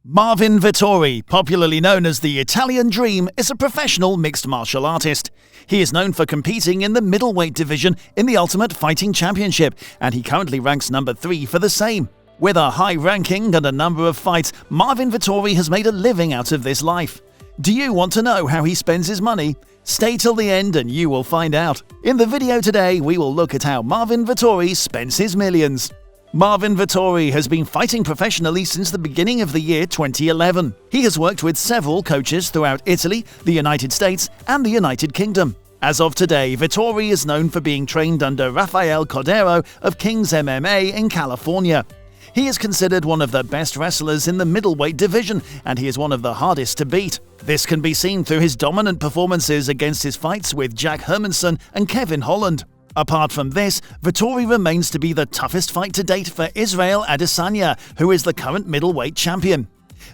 Marvin Vettori, popularly known as the Italian Dream, is a professional mixed martial artist. He is known for competing in the middleweight division in the Ultimate Fighting Championship, and he currently ranks number 3 for the same. With a high ranking and a number of fights, Marvin Vettori has made a living out of this life. Do you want to know how he spends his money? Stay till the end and you will find out. In the video today, we will look at how Marvin Vettori spends his millions. Marvin Vettori has been fighting professionally since the beginning of the year 2011. He has worked with several coaches throughout Italy, the United States, and the United Kingdom. As of today, Vettori is known for being trained under Rafael Cordero of King's MMA in California. He is considered one of the best wrestlers in the middleweight division, and he is one of the hardest to beat. This can be seen through his dominant performances against his fights with Jack Hermansson and Kevin Holland. Apart from this, Vettori remains to be the toughest fight to date for Israel Adesanya, who is the current middleweight champion.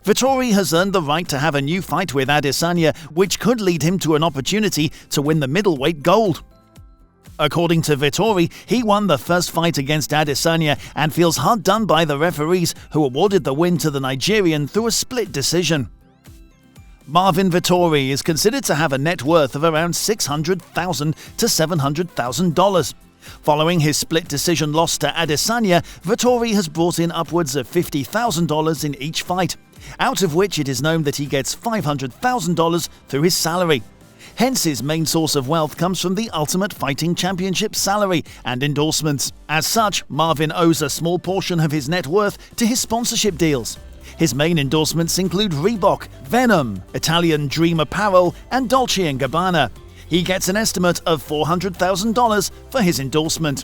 Vettori has earned the right to have a new fight with Adesanya, which could lead him to an opportunity to win the middleweight gold. According to Vettori, he won the first fight against Adesanya and feels hard done by the referees, who awarded the win to the Nigerian through a split decision. Marvin Vettori is considered to have a net worth of around $600,000 to $700,000. Following his split decision loss to Adesanya, Vettori has brought in upwards of $50,000 in each fight, out of which it is known that he gets $500,000 through his salary. Hence, his main source of wealth comes from the Ultimate Fighting Championship salary and endorsements. As such, Marvin owes a small portion of his net worth to his sponsorship deals. His main endorsements include Reebok, Venom, Italian Dream Apparel, and Dolce & Gabbana. He gets an estimate of $400,000 for his endorsement.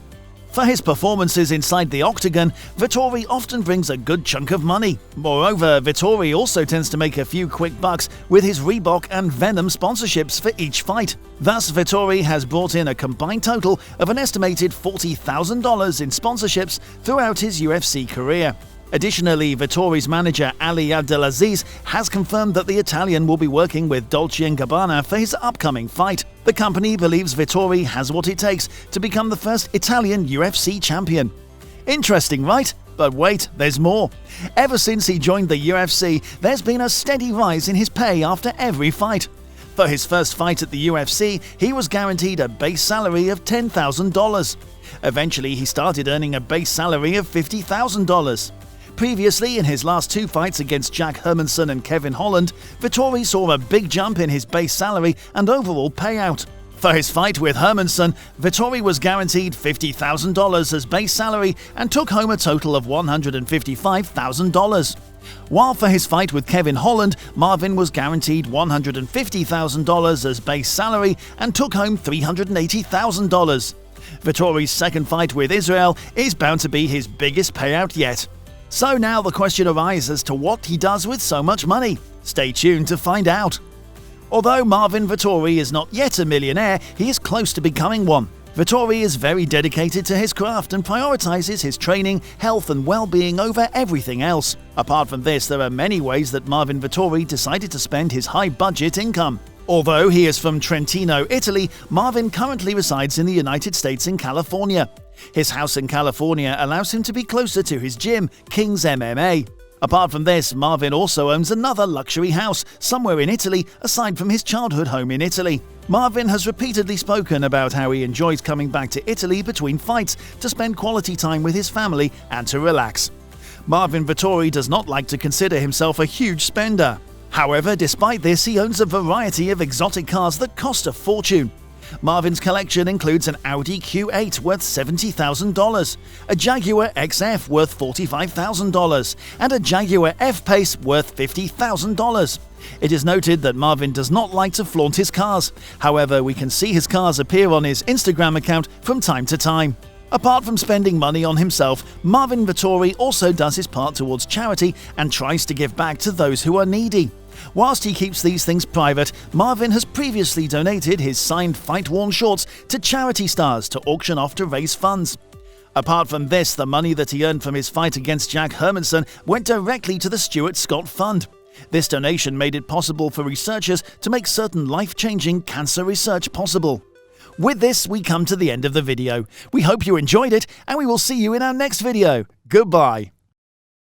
For his performances inside the octagon, Vettori often brings a good chunk of money. Moreover, Vettori also tends to make a few quick bucks with his Reebok and Venom sponsorships for each fight. Thus, Vettori has brought in a combined total of an estimated $40,000 in sponsorships throughout his UFC career. Additionally, Vettori's manager Ali Abdelaziz has confirmed that the Italian will be working with Dolce & Gabbana for his upcoming fight. The company believes Vettori has what it takes to become the first Italian UFC champion. Interesting, right? But wait, there's more. Ever since he joined the UFC, there's been a steady rise in his pay after every fight. For his first fight at the UFC, he was guaranteed a base salary of $10,000. Eventually, he started earning a base salary of $50,000. Previously, in his last 2 fights against Jack Hermansson and Kevin Holland, Vettori saw a big jump in his base salary and overall payout. For his fight with Hermansson, Vettori was guaranteed $50,000 as base salary and took home a total of $155,000. While for his fight with Kevin Holland, Marvin was guaranteed $150,000 as base salary and took home $380,000. Vettori's second fight with Israel is bound to be his biggest payout yet. So now the question arises as to what he does with so much money. Stay tuned to find out. Although Marvin Vettori is not yet a millionaire, he is close to becoming one. Vettori is very dedicated to his craft and prioritizes his training, health and well-being over everything else. Apart from this, there are many ways that Marvin Vettori decided to spend his high-budget income. Although he is from Trentino, Italy, Marvin currently resides in the United States in California. His house in California allows him to be closer to his gym, King's MMA. Apart from this, Marvin also owns another luxury house somewhere in Italy aside from his childhood home in Italy. Marvin has repeatedly spoken about how he enjoys coming back to Italy between fights to spend quality time with his family and to relax. Marvin Vettori does not like to consider himself a huge spender. However, despite this, he owns a variety of exotic cars that cost a fortune. Marvin's collection includes an Audi Q8 worth $70,000, a Jaguar XF worth $45,000, and a Jaguar F-Pace worth $50,000. It is noted that Marvin does not like to flaunt his cars. However, we can see his cars appear on his Instagram account from time to time. Apart from spending money on himself, Marvin Vettori also does his part towards charity and tries to give back to those who are needy. Whilst he keeps these things private, Marvin has previously donated his signed fight-worn shorts to charity stars to auction off to raise funds. Apart from this, the money that he earned from his fight against Jack Hermansson went directly to the Stuart Scott Fund. This donation made it possible for researchers to make certain life-changing cancer research possible. With this, we come to the end of the video. We hope you enjoyed it, and we will see you in our next video. Goodbye.